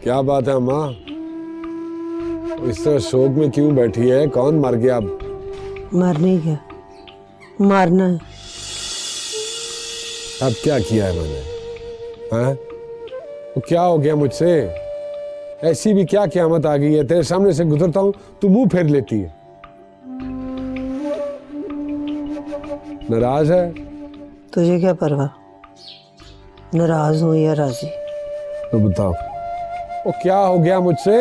क्या बात है अम्मा, इस तरह शोक में क्यों बैठी है? कौन मर गया? अब मरने क्या, मारना है। अब क्या किया है मैंने? हाँ, तो क्या हो गया मुझसे? ऐसी भी क्या क़यामत आ गई है? तेरे सामने से गुजरता हूँ तू मुंह फेर लेती है। नाराज है? तुझे क्या परवाह, नाराज हूं या राजी? तो बताओ वो क्या हो गया मुझसे?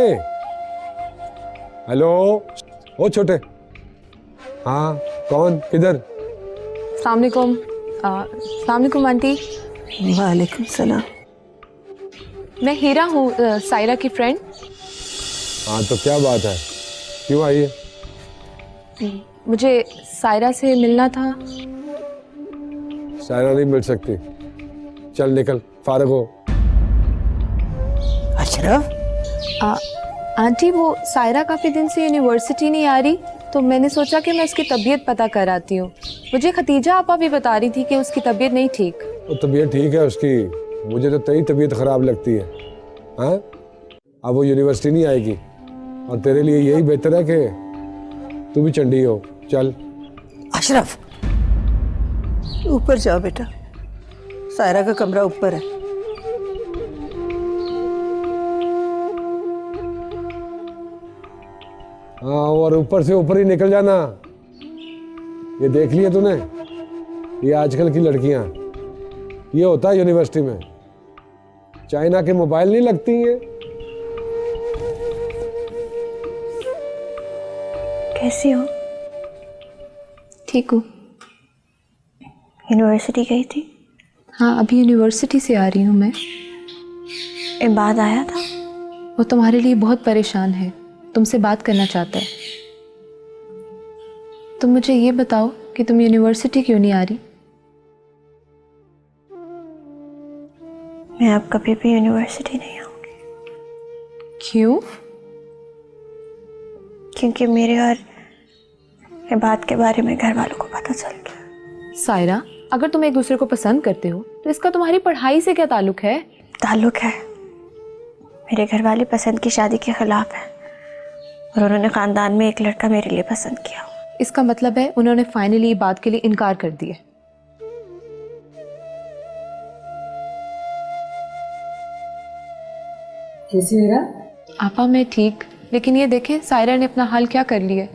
हेलो, ओ छोटे। हाँ, कौन, किधर? अस्सलामुअलैकुम। अस्सलामुअलैकुम आंटी। वालेकुम सलाम। मैं हीरा हूँ, सायरा की फ्रेंड। हाँ, तो क्या बात है, क्यों आई है? मुझे सायरा से मिलना था। सायरा नहीं मिल सकती, चल निकल, फारिग हो। अशरफ, आंटी वो सायरा काफ़ी दिन से यूनिवर्सिटी नहीं आ रही, तो मैंने सोचा कि मैं उसकी तबीयत पता कर आती हूँ। मुझे खतीजा आपा भी बता रही थी कि उसकी तबीयत नहीं ठीक। तो तबीयत ठीक है उसकी, मुझे तो तेरी तबीयत खराब लगती है। हाँ, अब वो यूनिवर्सिटी नहीं आएगी और तेरे लिए यही बेहतर है कि तू भी चंडी हो। चल। अशरफ ऊपर जाओ बेटा, सायरा का कमरा ऊपर है। हाँ, और ऊपर से ऊपर ही निकल जाना। ये देख लिया तूने, ये आजकल की लड़कियां, ये होता है यूनिवर्सिटी में। चाइना के मोबाइल नहीं लगती हैं। कैसी हो? ठीक हूँ। यूनिवर्सिटी गई थी? हाँ, अभी यूनिवर्सिटी से आ रही हूँ मैं। इबाद आया था? वो तुम्हारे लिए बहुत परेशान है, तुमसे बात करना चाहता है। तुम मुझे ये बताओ कि तुम यूनिवर्सिटी क्यों नहीं आ रही? मैं अब कभी भी यूनिवर्सिटी नहीं आऊंगी। क्यों? क्योंकि मेरे और इबाद के बारे में घर वालों को पता चल गया। सायरा, अगर तुम एक दूसरे को पसंद करते हो तो इसका तुम्हारी पढ़ाई से क्या ताल्लुक है? ताल्लुक है। मेरे घर वाले पसंद की शादी के खिलाफ है और उन्होंने खानदान में एक लड़का मेरे लिए पसंद किया। इसका मतलब है उन्होंने फाइनली बात के लिए इनकार कर दिया। कैसी है? आपा मैं ठीक, लेकिन ये देखें सायरा ने अपना हाल क्या कर लिया।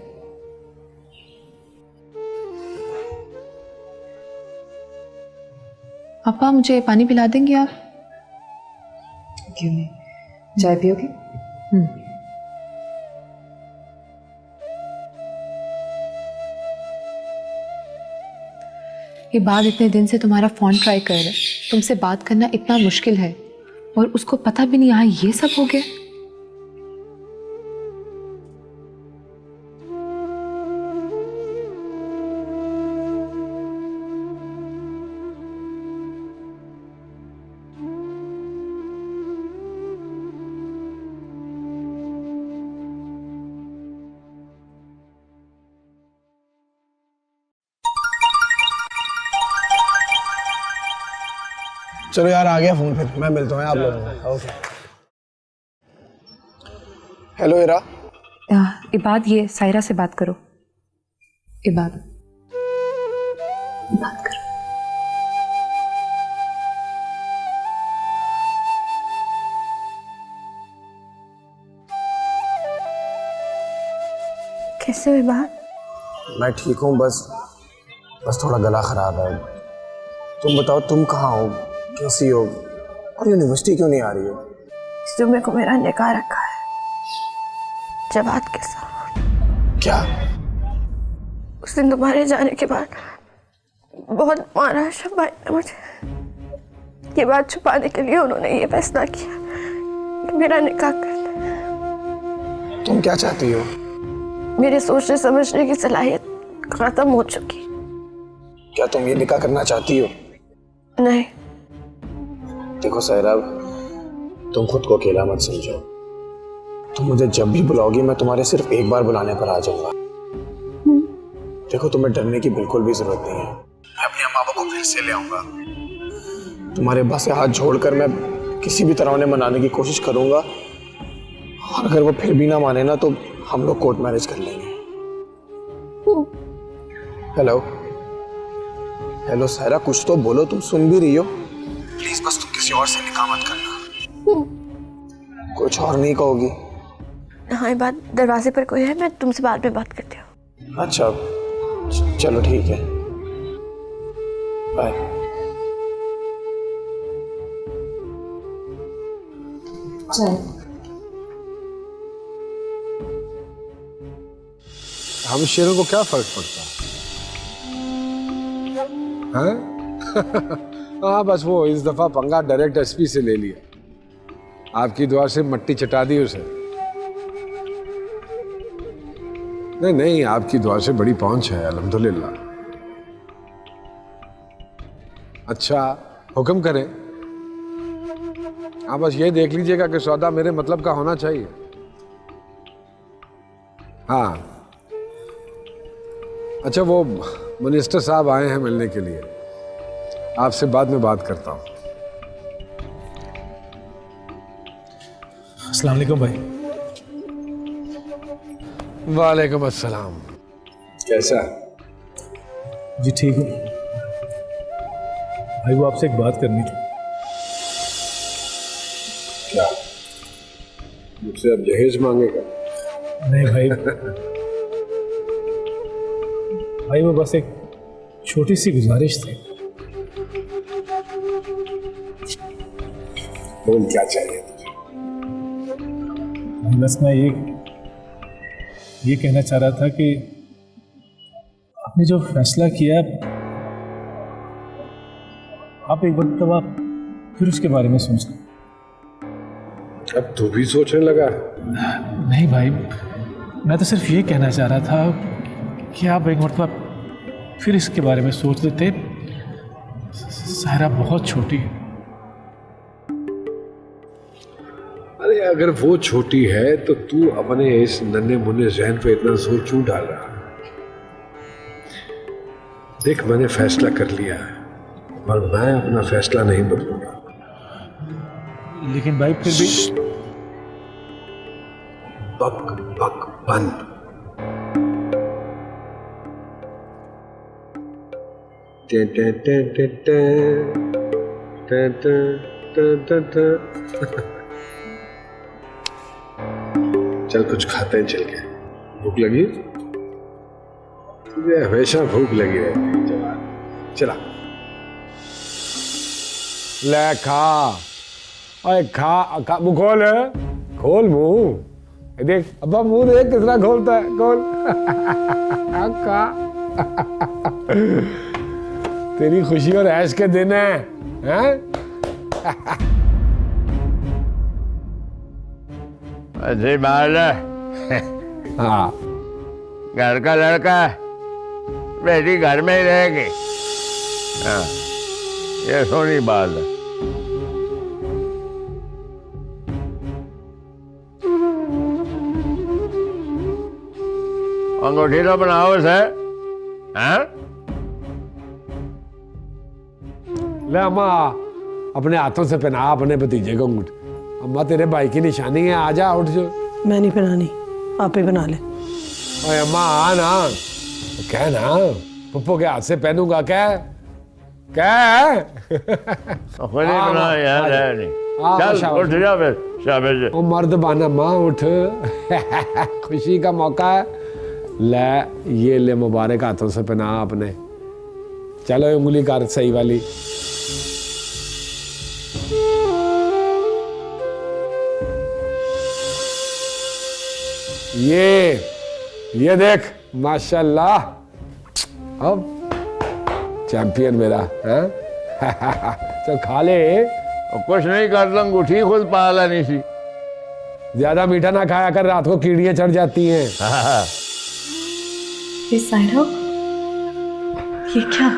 आपा मुझे पानी पिला देंगे आप? क्यों नहीं, चाय पियोगे? ये बात इतने दिन से तुम्हारा फोन ट्राई कर रहा है, तुमसे बात करना इतना मुश्किल है और उसको पता भी नहीं, यहाँ ये सब हो गया। चलो यार, आ गया फोन, फिर मैं मिलता हूँ आप लोगों को। ओके। हेलो इरा। इबाद, ये सायरा से बात करो। इबाद, बात करो। कैसे हो इबाद? मैं ठीक हूँ, बस थोड़ा गला खराब है। तुम बताओ, तुम कहाँ हो, कैसी हो और यूनिवर्सिटी क्यों नहीं आ रही हो? इस जुम्मे को मेरा निकाह रखा है जवाद के साथ। क्या? उस दिन तुम्हारे जाने के बाद बहुत मारा शबाई ने मुझे। ये बात छुपाने के लिए उन्होंने ये फैसला किया कि मेरा निकाह कर दे। तुम क्या चाहती हो? मेरे सोचने समझने की सलाहियत खत्म हो चुकी। क्या तुम ये निकाह करना चाहती हो? नहीं। देखो सायरा, तुम खुद को अकेला मत समझो। तुम मुझे जब भी बुलाओगी मैं तुम्हारे सिर्फ एक बार बुलाने पर आ जाऊंगा। देखो, तुम्हें डरने की बिल्कुल भी जरूरत नहीं है। मैं अपने अम्मा बाबा को फिर से ले आऊंगा। तुम्हारे अब्बा से हाथ जोड़कर मैं किसी भी तरह उन्हें मनाने की कोशिश करूंगा और अगर वो फिर भी ना माने ना तो हम लोग कोर्ट मैरिज कर लेंगे। हेलो हेलो सायरा, कुछ तो बोलो, तुम सुन भी रही हो? प्लीज बस तुम किसी और से निकाह मत करना। कुछ और नहीं कहोगी? हाँ, ये बात, दरवाजे पर कोई है, मैं तुमसे बाद में बात करती हूँ। अच्छा चलो ठीक है, बाय। चल हम शेरों को क्या फर्क पड़ता है? हाँ बस वो इस दफा पंगा डायरेक्ट एसपी से ले लिया। आपकी दुआ से मट्टी चटा दी उसे। नहीं नहीं, आपकी दुआ से बड़ी पहुंच है अल्हम्दुलिल्लाह। अच्छा हुक्म करें। आप बस ये देख लीजिएगा कि सौदा मेरे मतलब का होना चाहिए। हाँ अच्छा, वो मिनिस्टर साहब आए हैं मिलने के लिए, आपसे बाद में बात करता हूँ। अस्सलाम वालेकुम भाई। वालेकुम अस्सलाम। कैसा? जी ठीक हूँ भाई, वो आपसे एक बात करनी थी। क्या मुझसे अब जहेज मांगेगा? नहीं भाई भाई वो बस एक छोटी सी गुजारिश थी। बोल क्या चाहिए तुझे? बस मैं ये कहना चाह रहा था कि आपने जो फैसला किया, आप एक वक्त तब आप फिर उसके बारे में सोचना। अब तू भी सोचने लगा? नहीं भाई, मैं तो सिर्फ ये कहना चाह रहा था कि आप एक मरतबा फिर इसके बारे में सोच लेते। सायरा बहुत छोटी है। अरे अगर वो छोटी है तो तू अपने इस नन्हे मुन्ने जहन पे इतना जोर क्यों डाल रहा है? देख मैंने फैसला कर लिया है और मैं अपना फैसला नहीं बदलूंगा। लेकिन भाई फिर भी बक बक बंद। टे टे टे टे टे टे टे टे टे। चल कुछ खाते हैं चल के। भूख लगी? तुझे हमेशा भूख लगी रहती है जवान। चला ले खा। अरे खा मुंह खोल, खोल मुंह। देख अब्बा मुंह देख कितना खोलता है, खोल। खा। तेरी खुशी और ऐश के दिन है, हैं? अच्छी बात है। हाँ घर का लड़का है, बेटी घर में ही रहेगी। हाँ, ये सोनी बात है। अंगूठी तो बनाओ उसे। हाँ? ले अम्मा अपने हाथों से पहना अपने भतीजे को अंगूठी। अम्मा तेरे भाई की निशानी है, आजा उठ जो। मैं नहीं बनानी, आप ही बना ले। ओए अम्मा आ ना, कह ना पप्पू के हाथ से पहनूंगा। क्या खुद ही बना यार, है नहीं। चल उठ जा फिर, शाबाश। ओ मर्द बन अम्मा उठ। खुशी का मौका है। ले ये ले मुबारक हाथों से पहना अपने। चलो उंगली कर सही वाली। ये देख माशाल्लाह, अब चैंपियन मेरा है। चल खा ले। कुछ नहीं करता, अंगूठी खुद पाला नहीं सी। ज्यादा मीठा ना खाया कर, रात को कीड़ियां चढ़ जाती हैं। ये सायरा, ये क्या?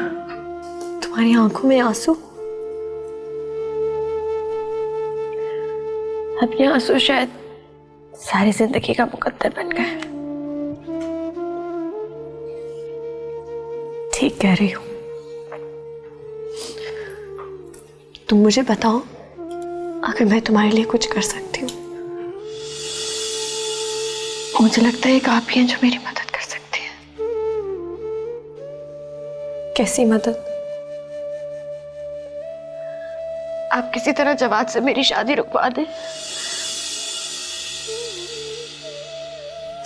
तुम्हारी आंखों में आंसू? अब ये आंसू शायद सारी जिंदगी का मुकद्दर बन गए। ठीक कह रही हूँ। तुम मुझे बताओ, अगर मैं तुम्हारे लिए कुछ कर सकती हूँ मुझे लगता है एक आप ही हैं जो मेरी मदद कर सकती हैं। कैसी मदद? आप किसी तरह जवाद से मेरी शादी रुकवा दें।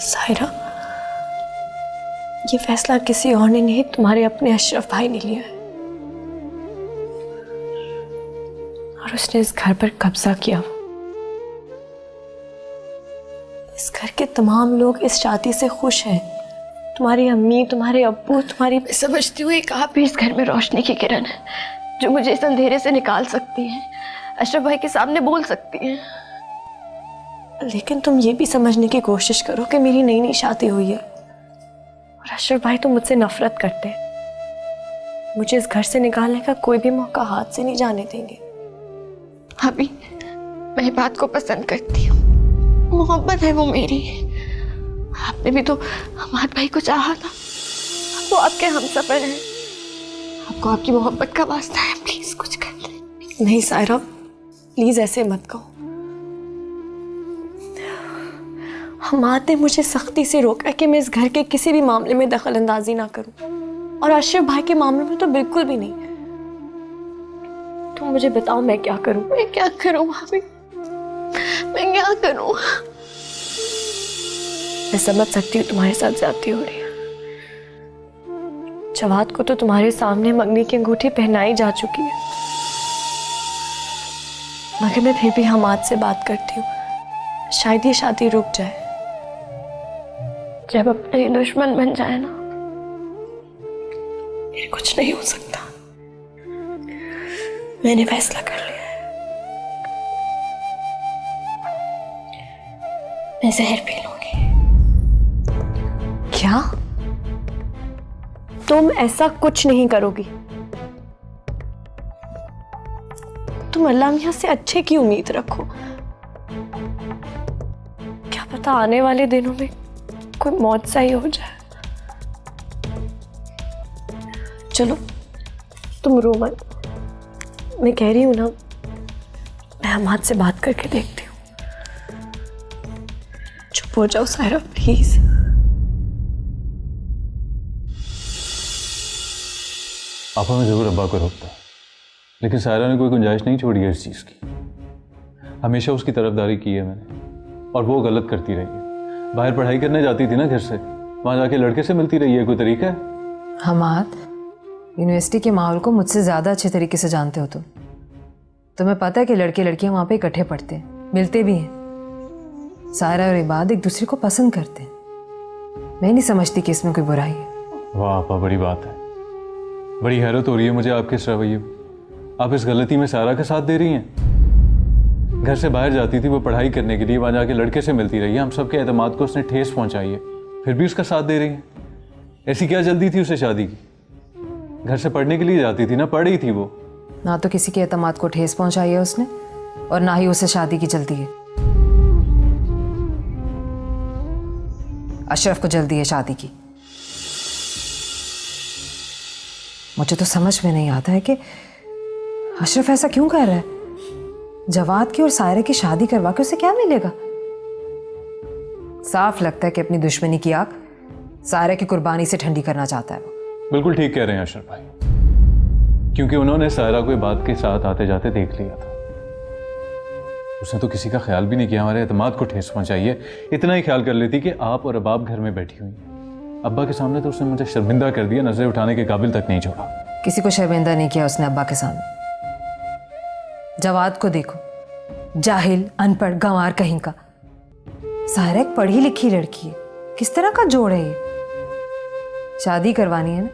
सायरा, ये फैसला किसी और ने नहीं, तुम्हारे अपने अशरफ भाई ने लिया है। और उसने इस घर पर कब्जा किया। इस घर के तमाम लोग इस शादी से खुश हैं। तुम्हारी अम्मी, तुम्हारे अब्बू, तुम्हारी, मैं समझती हूँ एक आप भी इस घर में रोशनी की किरण है जो मुझे इस अंधेरे से निकाल सकती हैं, अशरफ भाई के सामने बोल सकती हैं। लेकिन तुम ये भी समझने की कोशिश करो कि मेरी नई नई शादी हुई है और अशरफ भाई तो मुझसे नफरत करते हैं। मुझे इस घर से निकालने का कोई भी मौका हाथ से नहीं जाने देंगे। अभी मैं बात को पसंद करती हूँ, मोहब्बत है वो मेरी। आपने भी तो हमारे भाई को चाहा था, वो आपके हमसफर हैं। आपको आपकी मोहब्बत का वास्ता है, प्लीज कुछ कर ले। नहीं सायरा, प्लीज ऐसे मत कहो। हमाद ने मुझे सख्ती से रोका कि मैं इस घर के किसी भी मामले में दखल अंदाजी ना करूं, और अशरफ भाई के मामले में तो बिल्कुल भी नहीं। तुम मुझे बताओ मैं क्या करूं? मैं क्या करूं भाभी, मैं क्या करूं? मैं समझ सकती हूँ तुम्हारे साथ ज्यादती हो रही है। जवाद को तो तुम्हारे सामने मंगनी की अंगूठी पहनाई जा चुकी है, मगर मैं फिर भी हमाद से बात करती हूँ। शायद ये शादी रुक जाए। जब अपने ही दुश्मन बन जाए ना, फिर कुछ नहीं हो सकता। मैंने फैसला कर लिया है, मैं जहर पी लूंगी। क्या? तुम ऐसा कुछ नहीं करोगी। तुम अल्लाह मियां से अच्छे की उम्मीद रखो। क्या पता आने वाले दिनों में कोई मौत सा ही हो जाए। चलो तुम रो मत, मैं कह रही हूं ना, मैं हमाद से बात करके देखती हूँ। चुप हो जाओ सायरा प्लीज। आपा मैं जरूर अब्बा को रोकता, लेकिन सायरा ने कोई गुंजाइश नहीं छोड़ी है इस चीज़ की। हमेशा उसकी तरफदारी की है मैंने, और वो गलत करती रही है। बाहर पढ़ाई करने जाती थी ना घर से, वहाँ जाके लड़के से मिलती रही है। कोई तरीका है? हमाद, यूनिवर्सिटी के माहौल को मुझसे ज़्यादा अच्छे तरीके से जानते हो तुम। तुम्हें पता है कि लड़के लड़कियाँ वहाँ पे इकट्ठे पढ़ते हैं, मिलते भी हैं। सायरा और इबाद एक दूसरे को पसंद करते हैं। मैं नहीं समझती कि इसमें कोई बुराई है। वाह आपा, बड़ी बात है। बड़ी हैरत हो रही है मुझे आपके इस रवैये। आप इस गलती में सायरा का साथ दे रही हैं। घर से बाहर जाती थी वो पढ़ाई करने के लिए, वहाँ जाके लड़के से मिलती रही है। हम सबके एतमाद को उसने ठेस पहुँचाई है, फिर भी उसका साथ दे रही हैं। ऐसी क्या जल्दी थी उसे शादी की? घर से पढ़ने के लिए जाती थी ना, पढ़ रही थी वो। ना तो किसी के एतमाद को ठेस पहुँचाई है उसने, और ना ही उसे शादी की जल्दी है। अशरफ को जल्दी है शादी की। मुझे तो समझ में नहीं आता है कि अशरफ ऐसा क्यों कर रहा है। जवाद की और सायरा की शादी करवा के उसे क्या मिलेगा? साफ लगता है कि अपनी दुश्मनी की आग सायरा की कुर्बानी से ठंडी करना चाहता है वो। बिल्कुल ठीक कह रहे हैं अशरफ भाई, क्योंकि उन्होंने सायरा को बात के साथ आते जाते देख लिया था। उसने तो किसी का ख्याल भी नहीं किया, हमारे एतमाद को ठेस पहुंचाई है। इतना ही ख्याल कर लेती कि आप और अबाब घर में बैठी हुई हैं। अब्बा के सामने तो उसने मुझे शर्मिंदा कर दिया, नजरें उठाने के काबिल तक नहीं छोड़ा। किसी को शर्मिंदा नहीं किया उसने अब्बा के सामने। जवाद को देखो, जाहिल, अनपढ़, गंवार कहीं का। सायरा एक पढ़ी लिखी लड़की है, किस तरह का जोड़ है ये? शादी करवानी है ना,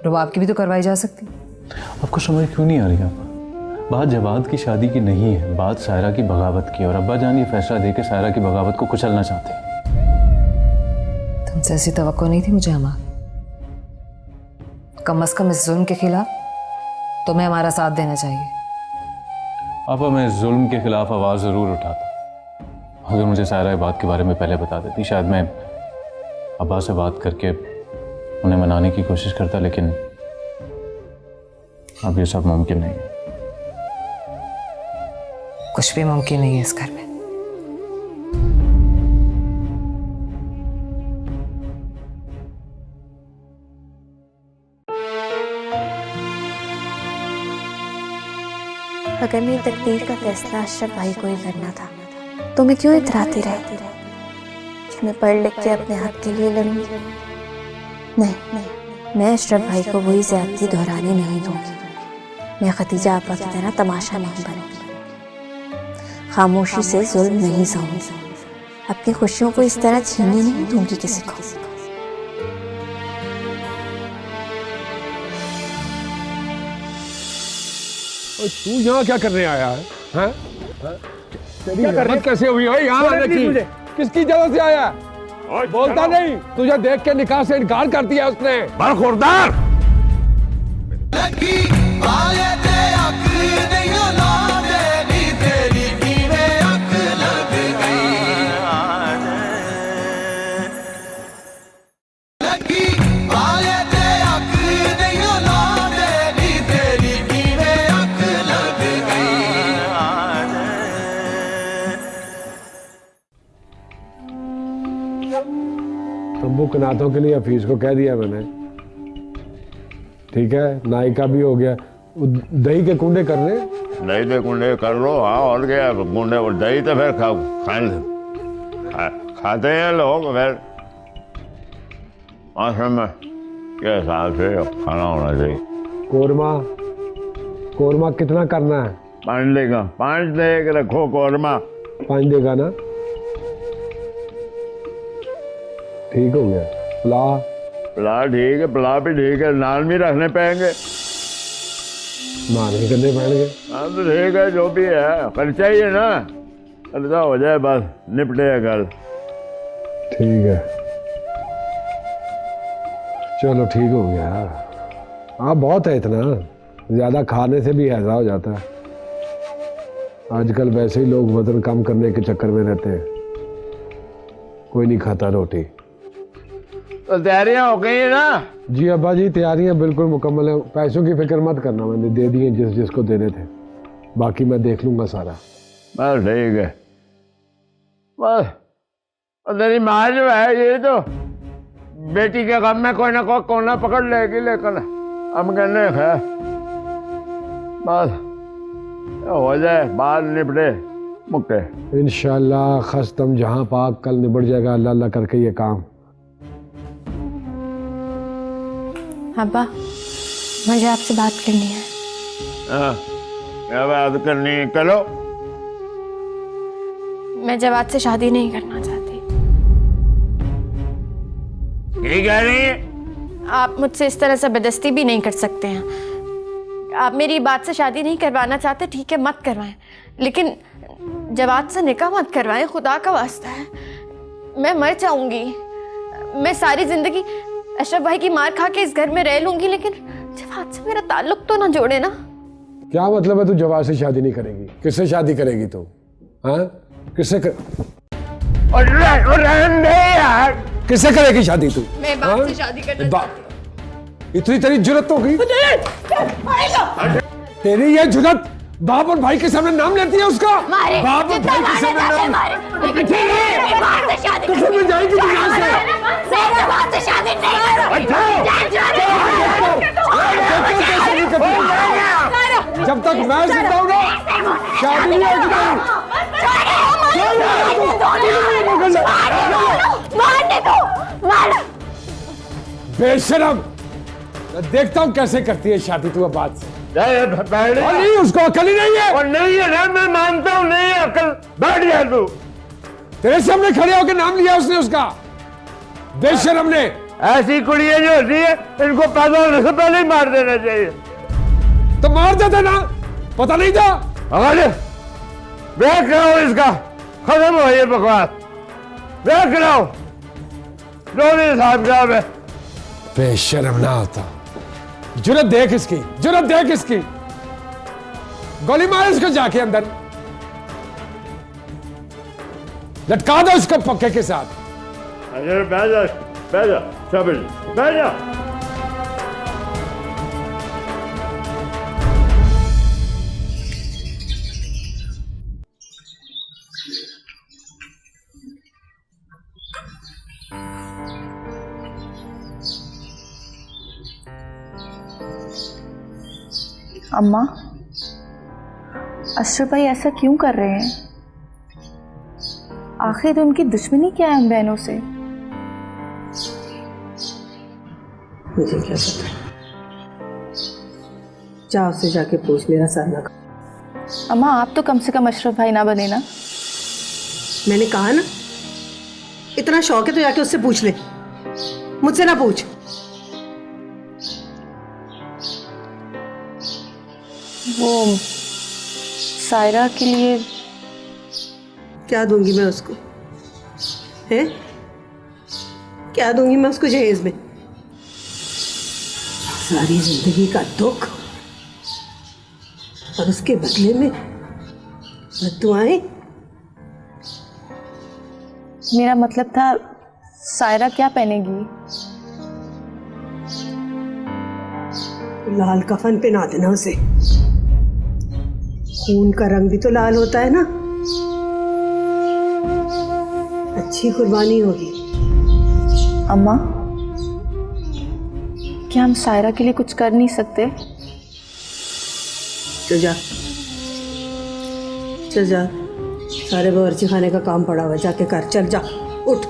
रुबाब की भी तो करवाई जा सकती। आपको समझ क्यों नहीं आ रही? आप बात जवाद की शादी की नहीं है, बात सायरा की बगावत की, और अब्बा जान ये फैसला देके सायरा की बगावत को कुचलना चाहते हैं। तुमसे ऐसी तवक्को नहीं थी मुझे हमारा। कम से कम इस जुल्म के खिलाफ तुम्हें हमारा साथ देना चाहिए। आपा मैं जुल्म के खिलाफ आवाज़ ज़रूर उठाता, अगर मुझे सायरा बात के बारे में पहले बता देती। शायद मैं अब्बा से बात करके उन्हें मनाने की कोशिश करता, लेकिन अब ये सब मुमकिन नहीं है। कुछ भी मुमकिन नहीं है इस घर में। अगर मेरी तकदीर का फैसला अशरफ भाई को ही करना था तो मैं क्यों इतराती रहती कि मैं पढ़ लिख के अपने हक के लिए लड़ूंगी? नहीं, मैं अशरफ भाई को वही ज्यादती दोहराने नहीं दूंगी। मैं खतीजा आपा की तरह तमाशा नहीं बनूंगी, खामोशी से जुल्म नहीं सहूंगी, अपनी खुशियों को इस तरह छीनने नहीं दूंगी किसी को। तू यहाँ क्या करने आया है? हैं? तेरी हिम्मत कैसे हुई है यहाँ आने की? किसकी इजाजत से आया? बोलता नहीं, तुझे देख के निकाह से इनकार कर दिया उसने। बरखुरदार! तंबू कनातों के लिए हफीज को कह दिया मैंने, ठीक है? नाई का भी हो गया, दही के कुंडे करने। दही पे कुंडे कर लो, हाँ, और क्या कुंडे और दही तो फिर खाते हैं लोग फिर मौसम में के हिसाब से खाना होना चाहिए। कोरमा कितना करना है? 5 देगा, 5 दे रखो कोरमा। 5 देगा ना? ठीक हो गया। पुलाव ठीक है, पुलाव भी ठीक है, नान भी रखने पाएंगे। नान भी करने पाएंगे। हाँ तो ठीक है, जो भी है खर्चा ही है ना, खर्चा हो जाए बस, निपटे कल। ठीक है, चलो ठीक हो गया। हाँ बहुत है, इतना ज्यादा खाने से भी हैजा हो जाता है। आजकल वैसे ही लोग वजन कम करने के चक्कर में रहते हैं, कोई नहीं खाता रोटी। तो तैयारियां हो गई है ना? जी अब्बा जी, तैयारियां बिल्कुल मुकम्मल है। पैसों की फिक्र मत करना, मैंने दे दिए जिसको देने थे, बाकी मैं देख लूंगा सारा। बस ठीक है, बस तेरी माँ जो है ये तो बेटी के गम में कोई ना कोई कोना पकड़ लेगी, लेकिन हम कहने है बस हो जाए, बाल निपटे मुक्के। इंशाल्लाह खस्तम जहां पाक कल निबड़ जाएगा अल्लाह अल्लाह करके ये काम। अब्बा, मुझे आपसे बात करनी है। हाँ, क्या बात करनी है? करो। मैं जवाद से शादी नहीं करना चाहती। ये कह रही है? आप मुझसे इस तरह जबरदस्ती भी नहीं कर सकते हैं। आप मेरी बात से शादी नहीं करवाना चाहते, ठीक है, मत करवाएं, लेकिन जवाद से निकाह मत करवाएं, खुदा का वास्ता है। मैं मर जाऊंगी, मैं सारी जिंदगी अशरफ भाई की मार खा के इस घर में रह लूंगी, लेकिन जवाद से मेरा ताल्लुक तो ना जोड़े ना। क्या मतलब है तू जवाद से शादी नहीं करेगी? किससे शादी करेगी तू? हाँ, किससे यार, किससे करेगी शादी तू? मैं बाप से शादी करना इतनी तेरी जुर्रत हो गई? तेरी ये जुर्रत बाप और भाई के सामने नाम लेती है उसका? बाप और भाई के सामने नाम कैसे मिल जाएगी तू यहाँ से? जब तक मैं जिंदा हूँ ना, शादी नहीं होगी। बेशरम, देखता हूँ कैसे करती है शादी तू बात से। नहीं, उसको अकल ही नहीं है। और नहीं है ना, मैं मानता हूँ नहीं है अकल। बैठ जा तू। तेरे सामने खड़े होकर नाम लिया उसने उसका, बेशरम ने। ऐसी कुड़ियां जो होती है इनको पैदा होने से पहले ही मार देना चाहिए। तो मार देते ना, पता नहीं था। अरे देख रहा इसका, खत्म हो ये बकवास, देख रहा हूँ जो भी हिसाब किताब है। बेशरम ना होता। जुर्रत देख इसकी, जुर्रत देख इसकी। गोली मार इसको जाके अंदर, लटका दो इसको पक्के के साथ। अरे बैठ जा, बैठ जा, शाबाश, बैठ जा। अम्मा, अशरफ भाई ऐसा क्यों कर रहे हैं? आखिर उनकी दुश्मनी क्या है उन बहनों से? मुझे क्या पता, जा उससे जाके पूछ, मेरा सर ना खा। अम्मा आप तो कम से कम अशरफ भाई ना बने ना। मैंने कहा ना, इतना शौक है तो जाके उससे पूछ ले, मुझसे ना पूछ। वो सायरा के लिए क्या दूंगी मैं उसको? हैं? क्या दूंगी मैं उसको जहेज में? सारी जिंदगी का दुख और उसके बदले में बद्दुआएं। मेरा मतलब था सायरा क्या पहनेगी? लाल कफन पहना देना उसे। खून का रंग भी तो लाल होता है ना। अच्छी कुर्बानी होगी। अम्मा क्या हम सायरा के लिए कुछ कर नहीं सकते? चल जा, चल जा, सारे बावर्ची खाने का काम पड़ा हुआ, जाके कर, चल जा, उठ।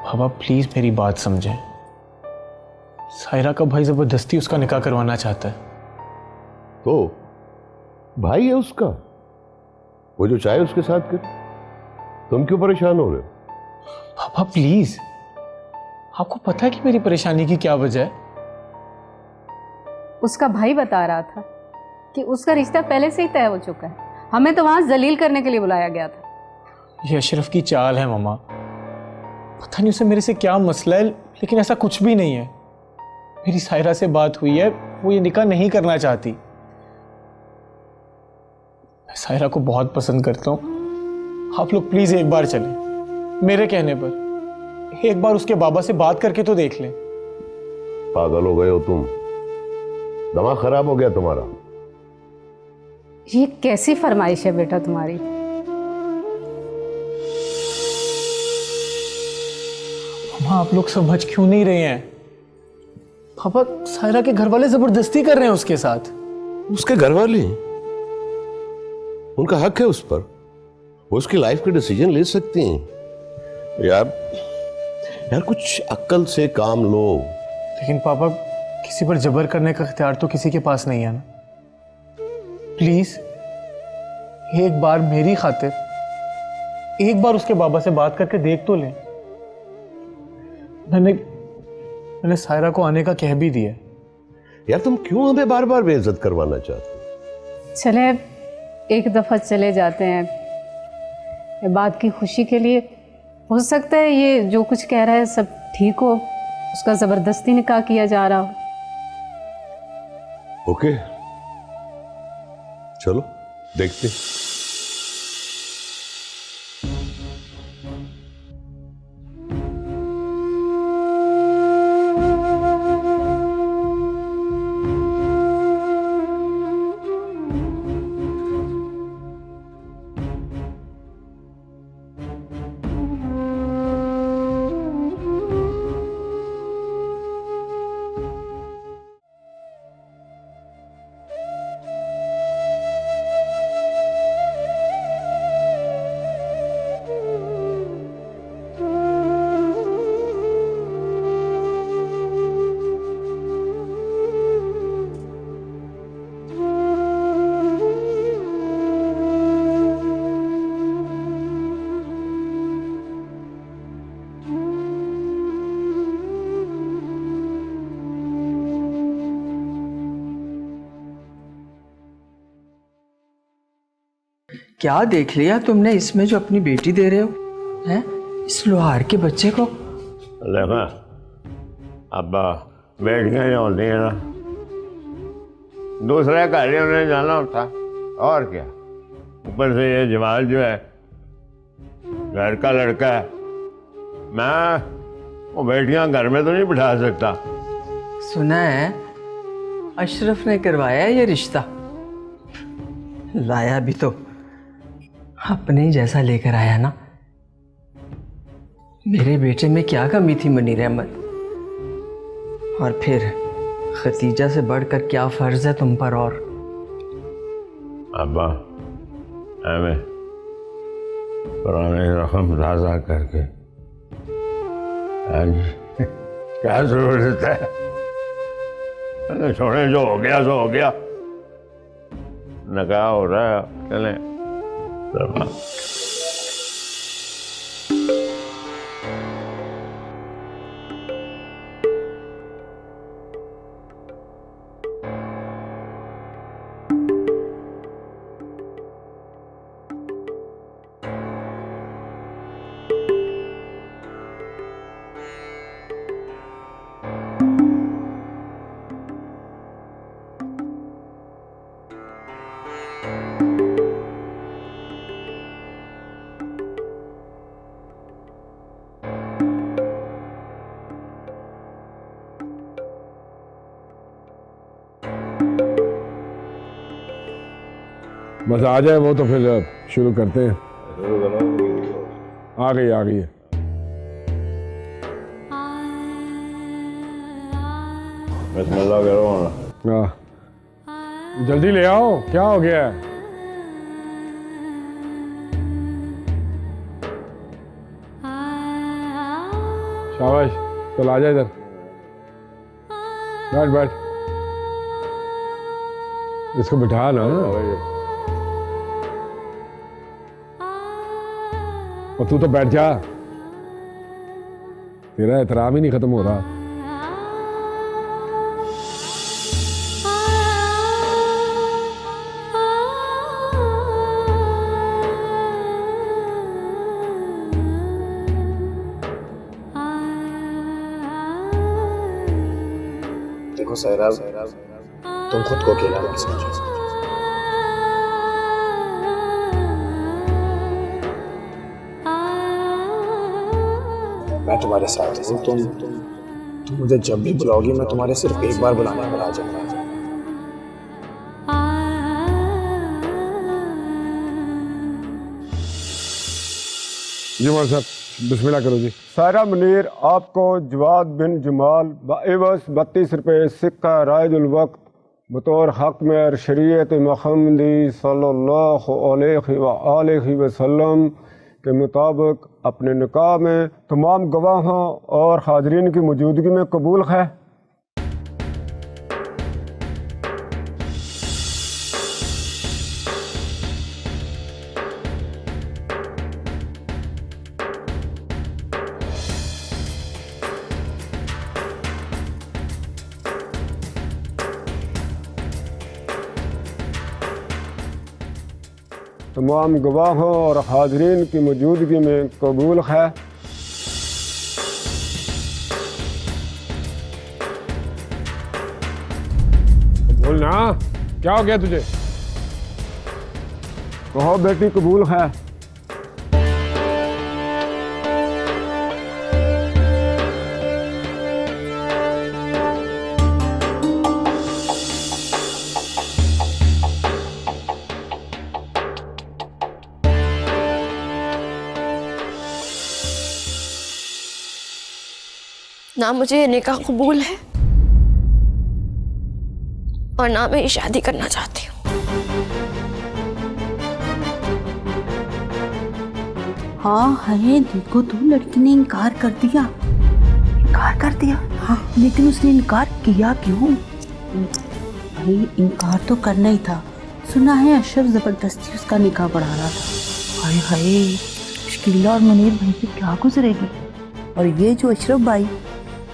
बाबा प्लीज मेरी बात समझें। सायरा का भाई जबरदस्ती उसका निकाह करवाना चाहता है। तो भाई है उसका, वो जो चाहे उसके साथ कर। तुम क्यों परेशान हो रहे हो? पापा प्लीज, आपको पता है कि मेरी परेशानी की क्या वजह है? उसका भाई बता रहा था कि उसका रिश्ता पहले से ही तय हो चुका है। हमें तो वहां जलील करने के लिए बुलाया गया था। ये अशरफ की चाल है मामा। पता नहीं उसे मेरे से क्या मसला है, लेकिन ऐसा कुछ भी नहीं है। मेरी सायरा से बात हुई है, वो ये निकाह नहीं करना चाहती। मैं सायरा को बहुत पसंद करता हूँ। आप लोग प्लीज एक बार चलें, मेरे कहने पर। एक बार उसके बाबा से बात करके तो देख लें। पागल हो गए हो तुम? दिमाग खराब हो गया तुम्हारा? ये कैसी फरमाइश है बेटा तुम्हारी? मामा आप लोग समझ क्यों नहीं रहे हैं? पापा सायरा के घर वाले जबरदस्ती कर रहे हैं उसके साथ। उसके घर वाले, उनका हक है उस पर, वो उसकी लाइफ के डिसीजन ले सकती हैं। यार कुछ अक्ल से काम लो। लेकिन पापा किसी पर जबर करने का इख्तियार तो किसी के पास नहीं है ना। प्लीज एक बार मेरी खातिर एक बार उसके बाबा से बात करके देख तो लें। मैंने सायरा को आने का कह भी दिया। यार तुम क्यों हमें बार बार बेइज्जत करवाना चाहते हो? चले एक दफा चले जाते हैं, ये बात की खुशी के लिए। हो सकता है ये जो कुछ कह रहा है सब ठीक हो, उसका जबरदस्ती निकाह किया जा रहा हो। ओके चलो देखते। क्या देख लिया तुमने इसमें जो अपनी बेटी दे रहे हो? हैं? इस लोहार के बच्चे को? देखा अब बेटियाँ जो होती है ना, दूसरे कार्यों में जाना होता, और क्या। ऊपर से ये जमाल जो है घर का लड़का है, मैं वो बेटियां घर में तो नहीं बिठा सकता। सुना है अशरफ ने करवाया है ये रिश्ता। लाया भी तो अपने ही जैसा लेकर आया ना। मेरे बेटे में क्या कमी थी मुनीर अहमद? और फिर खतीजा से बढ़कर क्या फर्ज है तुम पर? और अब्बा हमें पुराने रकम ताज़ा करके आज क्या जरूरत है? छोड़े, जो हो गया सो हो गया। निकाह हो रहा है, चले। बस आ जाए वो तो फिर शुरू करते हैं। आ गई है। बिस्मिल्लाह करो ना। जल्दी ले आओ, क्या हो गया है? शाबाश, चल आ जा इधर, बैठ। इसको बिठा ना। और तू तो बैठ जा, तेरा एहतराम ही नहीं खत्म हो रहा। देखो सायरा, तुम खुद को अकेला मत समझो। मैं तुम्हारे साथ हूँ। तुम मुझे जब भी बुलाओगी मैं तुम्हारे सिर्फ एक बार बुलाने पर आ जाऊंगा। जी मौलाना साहब, बिस्मिल्लाह करो जी। सायरा मुनीर आपको जवाद बिन जमाल बाइवस 32 रुपये सिक्का रायजुल वक्त बतौर हक में शरीयत मुहम्मदी सल्लल्लाहु अलैहि वसल्लम के मुताबिक अपने निकाह में तमाम गवाहों और हाजरीन की मौजूदगी में कबूल है। तमाम गवाहों और हाजरीन की मौजूदगी में कबूल है। बोल ना, क्या हो गया तुझे? कहो बेटी, कबूल है। ना मुझे ये निकाह कबूल है और ना मैं ये शादी करना चाहती हूँ। हाँ है, देखो तो लड़की ने इनकार कर दिया। इनकार कर दिया? हाँ, लेकिन उसने इनकार किया क्यों? भाई इनकार तो करना ही था। सुना है अशरफ जबरदस्ती उसका निकाह बढ़ा रहा था। हाय हाय, शकीला और मुनीर भाई पे क्या गुजरेगी। और ये जो अशरफ भाई,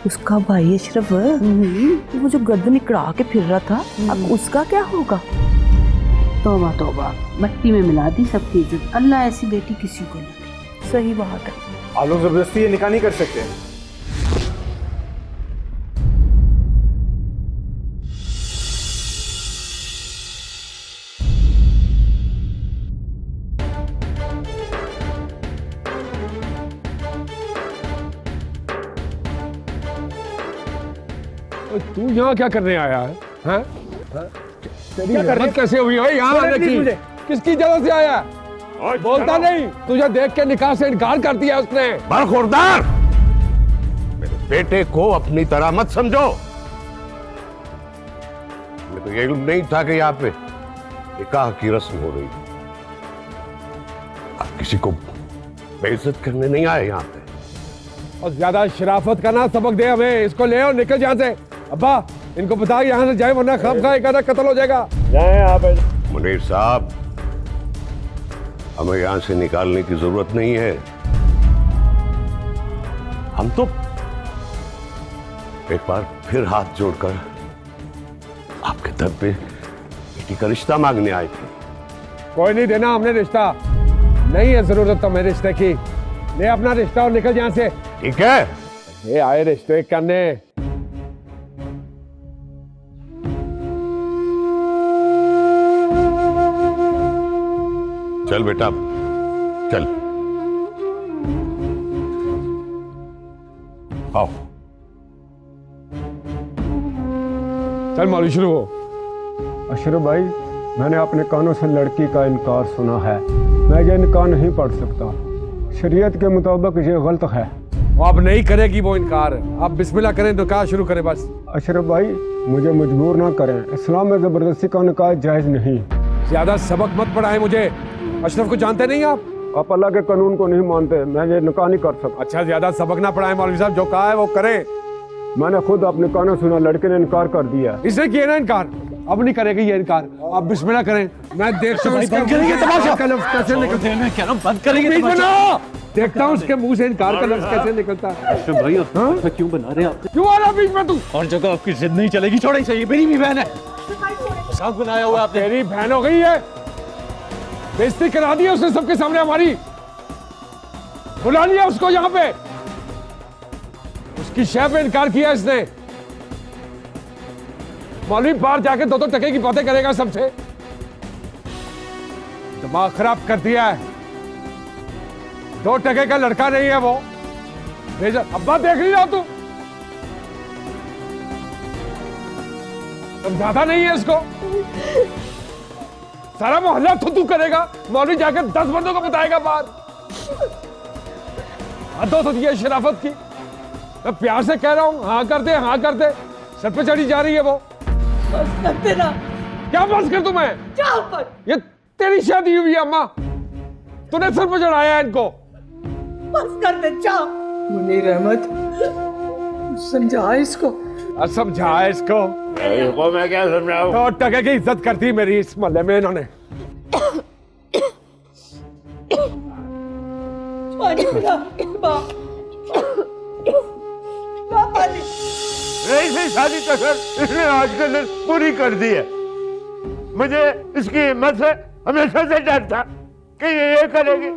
उसका भाई अशरफ, वो जो गर्दन इकड़ा के फिर रहा था, अब उसका क्या होगा? तौबा तौबा, मट्टी में मिला दी सबकी इज्जत। अल्लाह ऐसी बेटी किसी को ना दे। सही बात है। आप लोग जबरदस्ती ये निकाह नहीं कर सकते। तू यहाँ क्या करने आया है? हैं? तेरी हिम्मत कैसे हुई है यहाँ आने की? किसकी जगह से आया? बोलता नहीं, तुझे देख के निकाह से इनकार कर दिया उसने। बरखुरदार, मेरे बेटे को अपनी तरह मत समझो। मैं तो ये नहीं था कि यहाँ पे निकाह की रस्म हो रही। आप किसी को बेइज्जत करने नहीं आए यहाँ पे। और ज्यादा शराफत का ना सबक दे हमें। इसको ले और निकल यहाँ से। अब्बा, इनको बता यहाँ से जाए वरना खामखा एक आधा कत्ल हो जाएगा। जाए आप। मुनीर साहब, हमें यहां से निकालने की जरूरत नहीं है। हम तो एक बार फिर हाथ जोड़कर आपके दर पे बेटी का रिश्ता मांगने आए थे। कोई नहीं देना हमने रिश्ता। नहीं है जरूरत तुम्हें रिश्ते की। ले अपना रिश्ता और निकल यहाँ से। ठीक है, ये आए रिश्ते करने। चल बेटा, चल आओ। चल मौलवी शुरू हो। अशरफ भाई, मैंने अपने कानों से लड़की का इनकार सुना है। मैं ये निकाह नहीं पढ़ सकता। शरीयत के मुताबिक ये गलत है। अब नहीं करेगी वो इनकार। आप बिस्मिल्लाह करें, निकाह शुरू करें बस। अशरफ भाई, मुझे मजबूर ना करें। इस्लाम में जबरदस्ती का निकाह जायज नहीं। ज्यादा सबक मत पढ़ाएं मुझे। अशरफ को जानते नहीं आप? आप अल्लाह के कानून को नहीं मानते। मैं ये निकाह नहीं कर सकता। अच्छा, ज्यादा सबक ना पढ़ाएं मौलवी साहब। जो कहा है वो करें। मैंने खुद अपने कानों सुना, लड़के ने इनकार कर दिया। इसने किया ना इनकार, अब नहीं करेगी ये इनकार। आप बिस्मिल्लाह करें। मैं देखता हूँ कैसे निकलता है। देखता हूँ उसके मुंह से इनकार का लफ्ज कैसे निकलता है। भाई क्यों बना रहे आप? क्यों आ रहा बीच में तू? और जगह आपकी जिद नहीं चलेगी। छोड़े चाहिए, मेरी भी बहन है। साथ बनाया हुआ आपने। तेरी बहन हो गई है। बेइज्जती करा दी उसने सबके सामने हमारी। बुला लिया उसको यहाँ पे। उसकी शय पे इनकार किया इसने। मौलवी बाहर जाके दो टके की बातें करेगा सबसे। दिमाग खराब कर दिया है। 2 टके का लड़का नहीं है वो। अब्बा देख लिया तू, समझाता नहीं है इसको। सारा मोहल्ला तू करेगा। मौलवी जाकर 10 बंदों को बताएगा बाहर। हद होती है शराफत की। मैं प्यार से कह रहा हूं, हाँ करते हाँ करते। सर पे चढ़ी जा रही है वो। बस करते ना। क्या बस कर दूं मैं? चल पर। ये तेरी शादी हुई है अम्मा। तूने सर पे चढ़ाया है इनको। बस कर दे, चल। मुनीर अहमद, समझा इसको। समझा इसको। मैं क्या समझाऊं? 2 टके की इज्जत करती मेरी इस मोहल्ले में इन्होंने। पानी पिला। ऐसी शादी तो सर इसने आज के दिन पूरी कर दी है। मुझे इसकी हिम्मत से हमेशा से डर था कि ये करेगी।